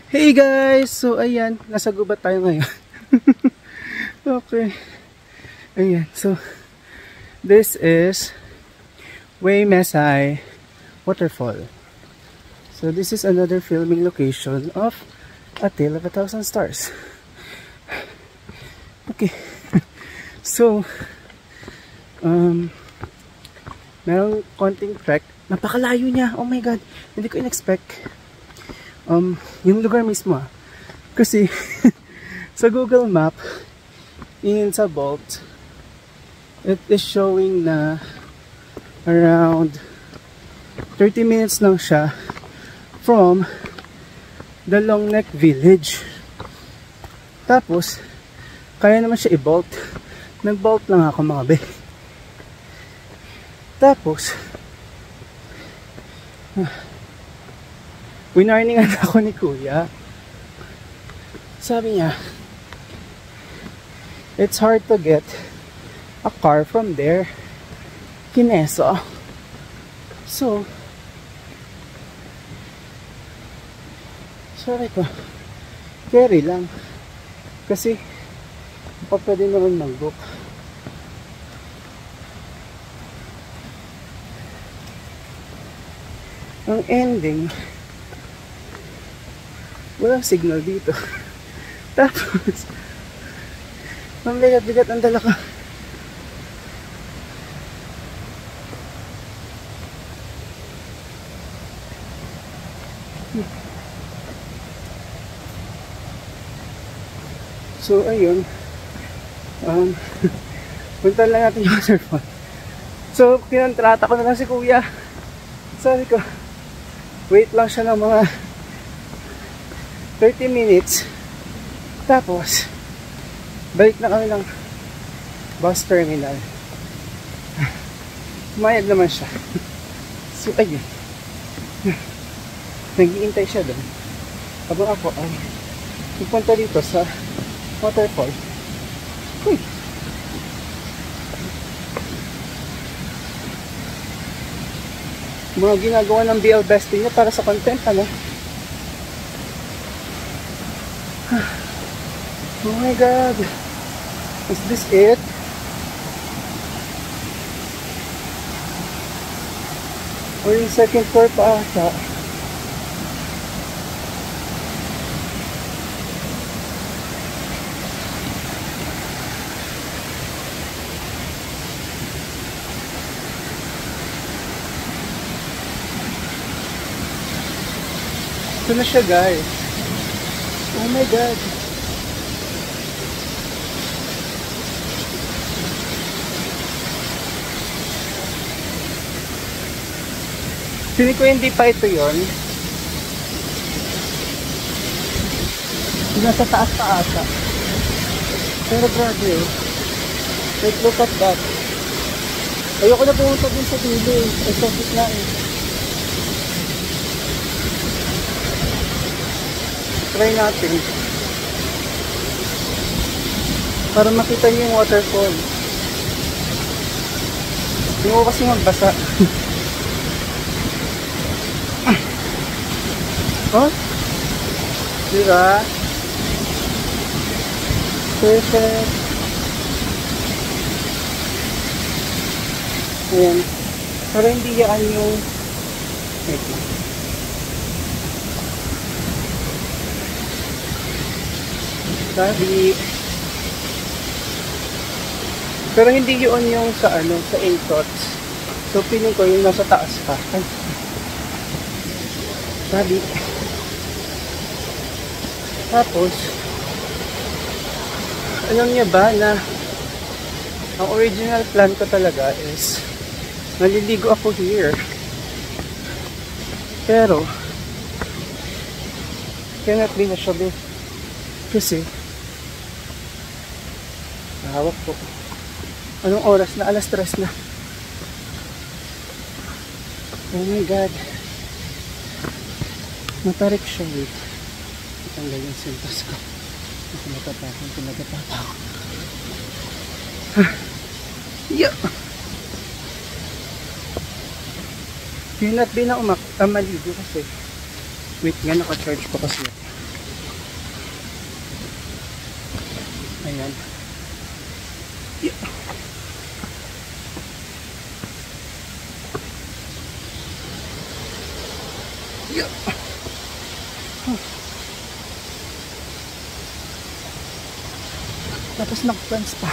Hey guys! So ayan, nasa gubat tayo ngayon. Okay. Ayan, so this is Way Mesay Waterfall. So this is another filming location of A Tale of a Thousand Stars. Okay. So merong konting trek. Napakalayo niya. Oh my god. Hindi ko in-expect. Yung lugar mismo kasi sa Google Map in sa Bolt it is showing na around 30 minutes lang siya from the Long Neck Village. Tapos kaya naman siya i-bolt. Nag-bolt lang ako mga be. Tapos winarningan ako ni kuya. Sabi niya, it's hard to get a car from there, Kineso. So, sabi ko, carry lang. Kasi, pa pwede naman mag-book. Ang ending, walang signal dito. Tapos ang bigat-bigat ang dala ko. So ayun, punta lang natin yung waterfall. So kinontrata ko na lang si kuya. Sabi ko wait lang siya ng mga 30 minutes. Tapos balik na kami ng bus terminal. Mayad naman siya. So ayun, nag-iintay siya doon habang ako ay pupunta dito sa waterfall. Uy, mga ginagawa ng BL Bestie niya para sa content, ano? Oh my god, is this it? Or yung second floor pa ata? Ito na siya guys. Oh my god. Sini ko hindi pa ito yon. Nasa taas pa ata. Pero grabe eh. Like look at that. Ayoko na pumunta din sa dulo eh. Ay sa gitna eh. Try natin. Para makita niyo yung waterfall. Hindi ko kasi magbasa. Oh? Diba? Perfect. Ayan. Pero hindi yan yung wait lang. Sabi. Pero hindi yun yung sa ano, sa ASOS. So feeling ko yung nasa taas pa. Ay. Sabi. Tapos, alam niya ba na ang original plan ko talaga is naliligo ako here. Pero, cannot be na siya kasi hawak ko. Anong oras na? Alas 3 na. Oh my god. Matarik siya eh. Tanggal yung sintas ko. Pinagatapak. Yeah. Cannot be na maligo kasi. Wait nga, naka-charge pa kasi. Ayan. Yeah. Yeah. Tapos nag-pants pa.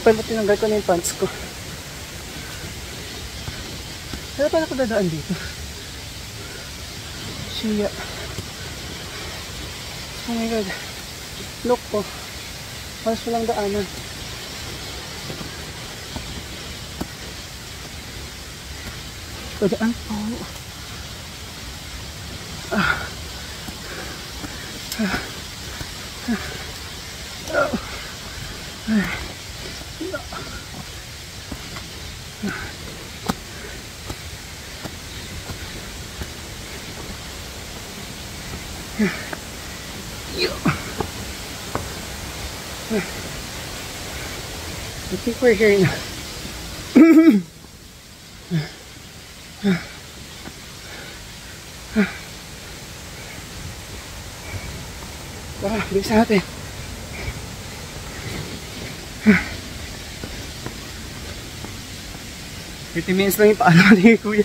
Pala tinanggal ko na yung pants ko. Kaya pala ko dadaan dito. Siya. Oh my god. Look po. Halos walang daanan. Padaan po. I think we're here now. Tara, bilisan natin. $30 lang yung paano ni Kuya.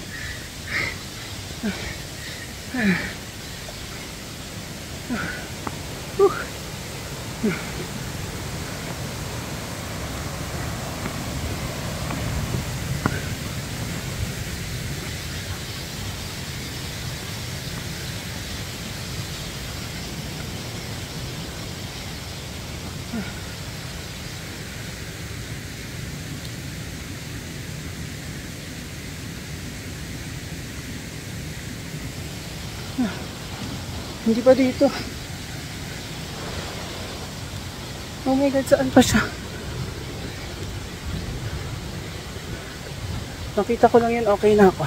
Hindi pa dito. Oh my god, saan pa siya? Nakita ko lang yan, okay na ako.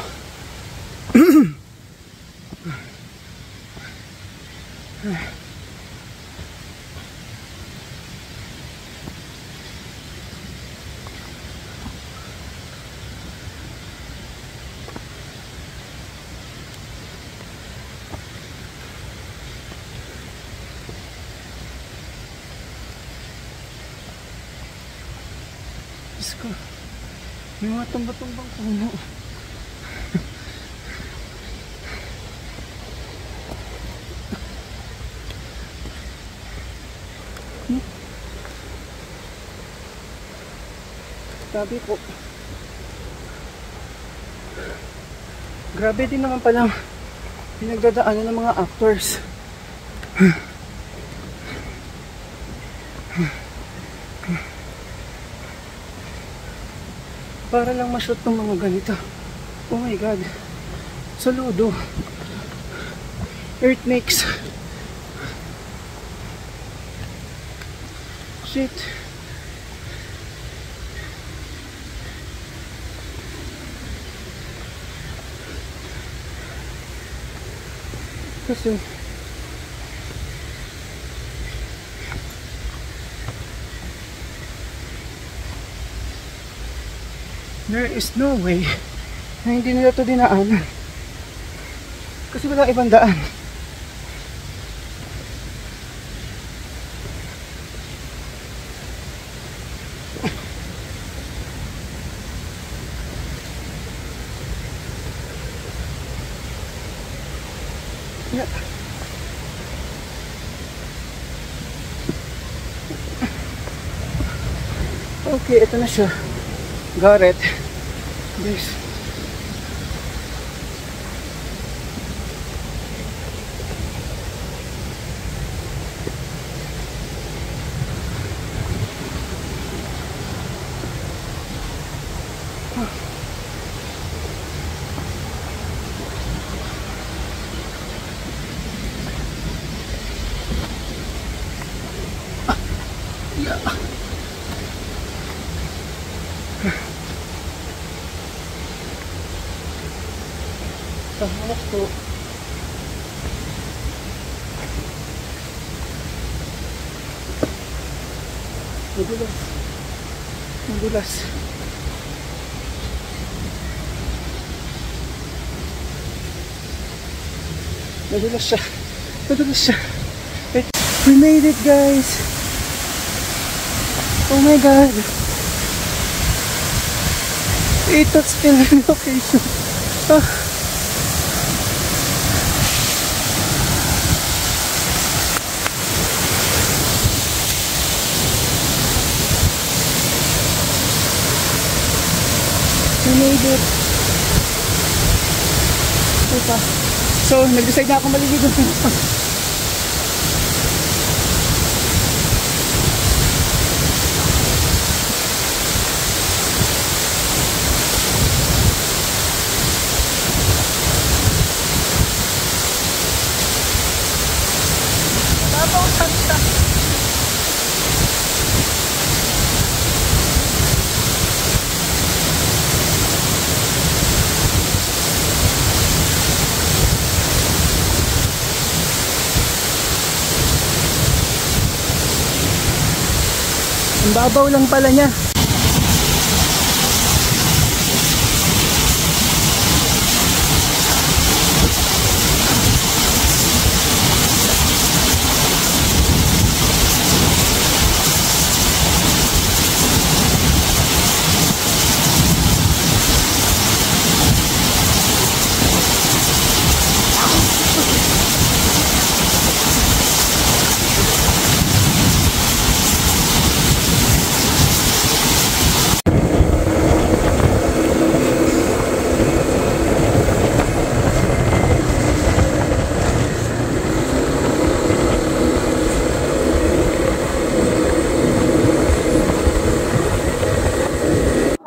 Diyos ko, may mga tumba-tumbang puno. Grabe po. Grabe din naman pala pinagdadaanan ng mga actors. Para lang ma-shoot ng mga ganito. Oh my god. Saludo. Earthquakes. Shit. Kasi there is no way na hindi nila ito dinaanan. Kasi walang ibang daan. Yeah. Okay, ito na siya. Got it. This. Tahawak po. Madulas. Madulas. Madulas siya. Madulas siya. Wait. We made it, guys. Oh my god. Ito's still in location. Ah. We made it. Ito. So, nag-decide na ako maliligo. Ang babaw lang pala niya.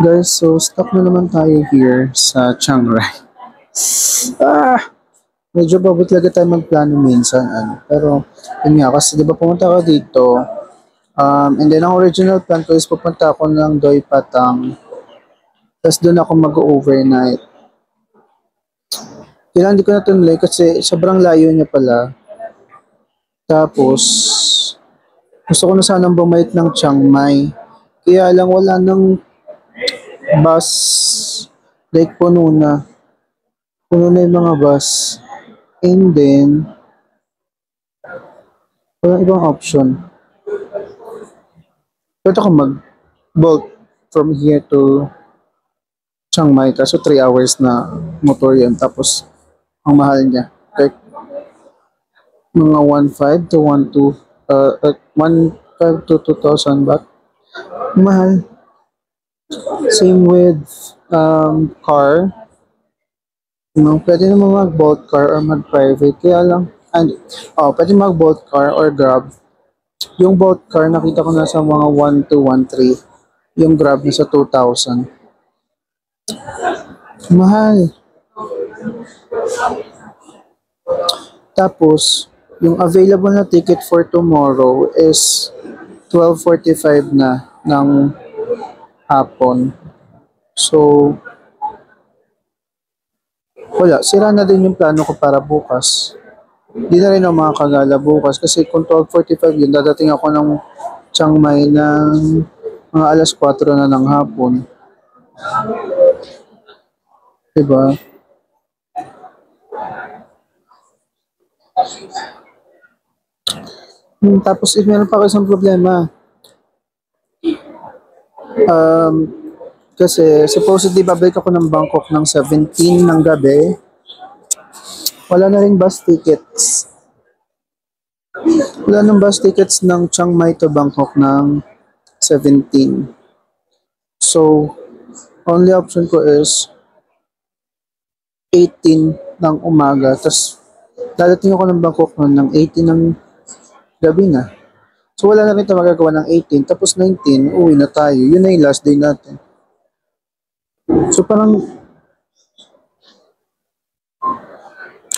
Guys, so stuck na naman tayo here sa Chiang Rai. Medyo bago talaga tayo magplano minsan. Pero, yun nga, kasi di ba pumunta ako dito, and then ang original plan ko is pupunta ako ng Doi Patang. Tapos doon ako mag-overnight. Kailangan hindi ko na tunlay kasi sobrang layo niya pala. Tapos, gusto ko na sanang bumalik ng Chiang Mai. Kaya lang wala nang bus. Like, puno na. Puno na yung mga bus. And then, walang ibang option. Pwede ako mag-bolt from here to Chiang Mai. Kaso 3 hours na motor yan. Tapos, ang mahal niya. Like, mga 1.5 to 1.5 to 2,000 baht. Mahal. Same with car. Pwede naman mag-bolt car or mag-private. Kaya lang, pwede mag-bolt car or Grab. Yung bolt car, nakita ko na sa mga 1 to 1.3. Yung Grab na sa 2,000. Mahal. Tapos, yung available na ticket for tomorrow is 12:45 na ng hapon. So, wala. Sira na din yung plano ko para bukas. Hindi na rin ako makakagala bukas kasi kung 12:45 yun, dadating ako ng Chiang Mai ng mga alas 4 na ng hapon. Diba? Tapos, meron pa isang problema. Kasi supposedly babalik ako ng Bangkok ng 17 ng gabi. Wala na rin bus tickets. Wala nang bus tickets ng Chiang Mai to Bangkok ng 17. So, only option ko is 18 ng umaga. Tapos, dadating ako ng Bangkok ng 18 ng gabi na. So, wala na rin tayo magagawa ng 18. Tapos 19, uwi na tayo. Yun na yung last day natin. So, parang,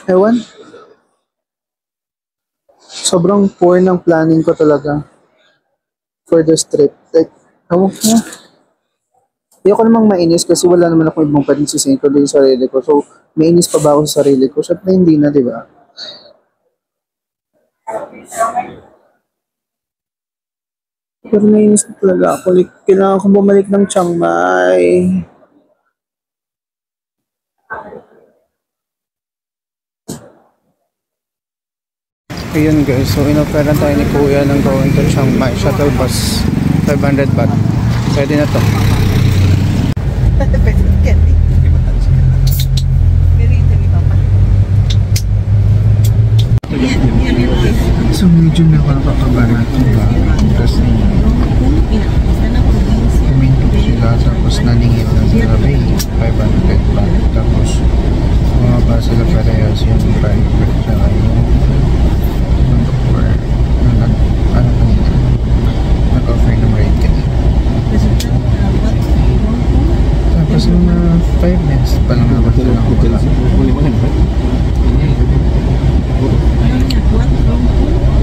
ewan, sobrang poor ng planning ko talaga for this trip. Like, ewan ko na. Hindi ako namang mainis kasi wala naman ako ibang pwedeng sisingin ko din sa sarili ko. So, mainis pa ba ako sa sarili ko? Syempre, hindi na, di ba? Pero nainis na talaga ako. Like, kailangan kong bumalik ng Chiang Mai. Ayun guys, so inoferan tayo ni Kuya ng going to Chiang Mai shuttle bus. 500 baht. Pwede na to. So medyo nakakakaba na ito ba? Kasi kuminto sila tapos naningit na sila may 500 baht. Tapos bumaba sila parehas yung driver tsaka yung conductor na nag-offer ng ride kanina. Tapos mga 5 minutes pa lang naman sila wala.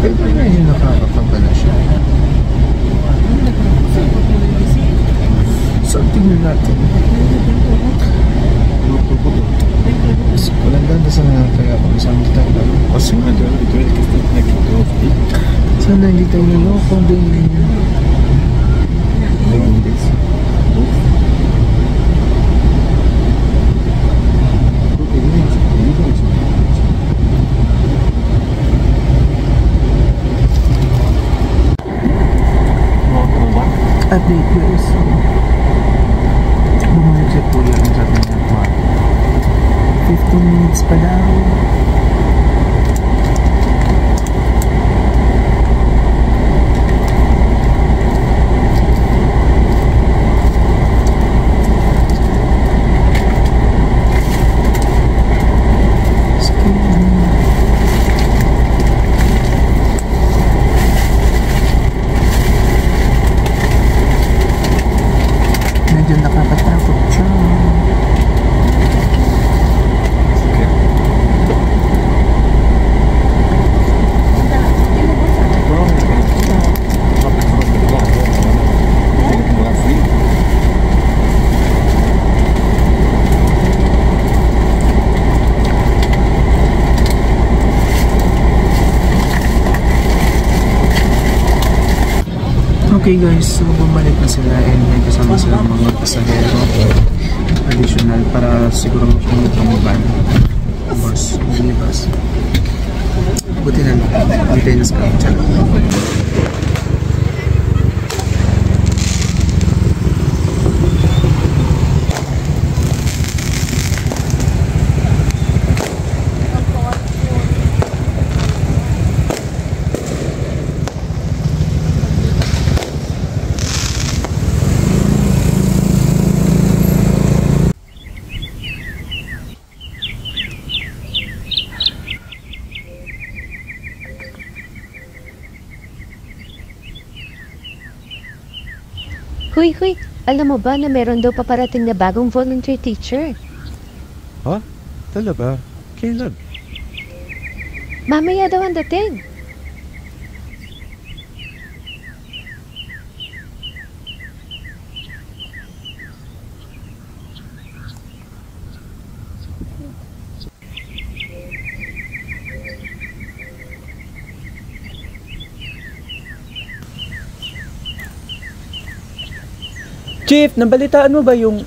Pero na yun nakakapabala siya. So tingnan natin. Walang ganda sa mga kaya kung isang tayo. Sana hindi tayo naloko din. Update guys. Bumalik si Kuya ang sabi niya 15 minutes pa daw. Medyo nakakatakot siya. Okay guys, so bumalik na sila and may kasama sila mga pasahero additional para siguro mapunod ang van bus, minibus. Buti na lang, hintay na sa kapityan. Huy, alam mo ba na meron daw paparating na bagong volunteer teacher? Ha? Talaga? Kailan? Mamaya daw ang dating. Chief, nabalitaan mo ba yung